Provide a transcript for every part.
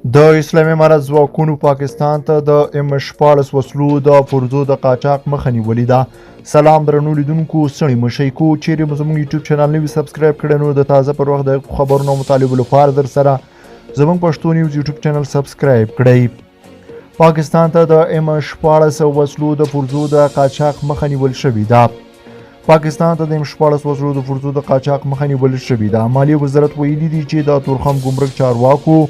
د اسلامي امارت ځواکونو پاکستان ته د M14 وسلو د پرزو د قاچاق مخه نیولې ده. سلام درنو لیدونکو، ستړي مشئ. کو چیرې مو زموږ یوټیوب چینل نوي سبسکرایب کړی نو د تازه پر وخت د خبرونو مطالبه لپاره در سره زموږ پښتو نیوز یوټیوب چینل سبسکرایب کړئ. پاکستان ته د M14 وسلو د پرزو د قاچاق مخه نیول شوې ده. پاکستان ته د M14 وسلو د پرزو د قاچاق مخه نیول شوې ده. مالیې وزارت ویلي دی چې د تورخم ګمرک چارواکو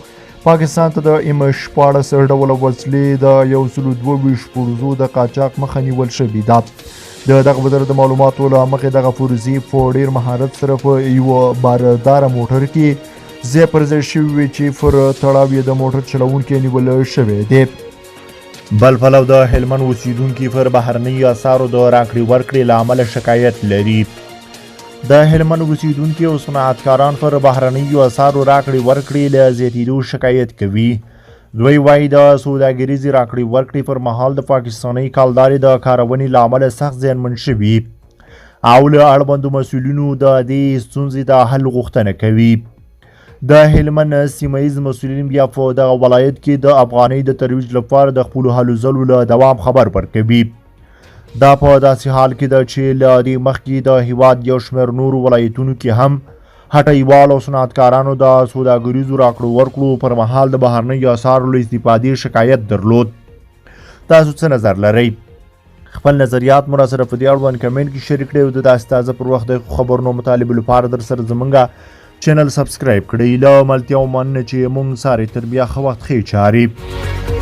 پاکستان ته د M14 ډوله وسلې د 122 پرزو د قاچاق مخه نیول شوې ده. د دغه وزارت د معلوماتو له مخې دغه پرزې په ډیر مهارت سره په یوه بارداره موټر کې ځای پر ځای شوي وي چې پر تړاو یې د موټر چلوونکی نیول شوی دی. بل پلو د هلمند اوسیدونکي پر بهرنیو اسعارو د راکړې ورکړې له امله شکایت لري. د هلمند اوسیدونکي او صنعتکاران پر بهرنیو اسعارو راکړې ورکړې له زیاتېدو شکایت کوي. دوی وایي د سوداګریزې راکړې ورکړې پر مهال د پاکستاني کلدارې د کارونې له امله سخت زیانمن شوي او له اړوندو مسؤلینو د دې ستونزې د حل غوښتنه کوي. د هلمند سیمه ییز مسؤلین بیا په دغه ولایت کې د افغانۍ د ترویج لپاره د خپلو هلو ځلو له دوام خبر ورکوي. دا په داسې حال کې ده چې له دې مخکې د هیواد یو شمېر نورو ولایتونو کې هم هټیوال او صنعتکارانو د سوداګریزو راکړو ورکړو پر مهال د بهرنیو اسعارو له استفادې شکایت درلود. تاسو څه نظر لرئ؟ خپل نظریات مو راسره په دې اړوند کمنټ کې شریک کړئ او د داسې تازه پر وخت د خبرونو مطالبه لپاره در سره زموږ چینل سبسکرایب کړئ. له ملتیا ومننه چې موږ ساري تر بیا ښه وخت ښې چارې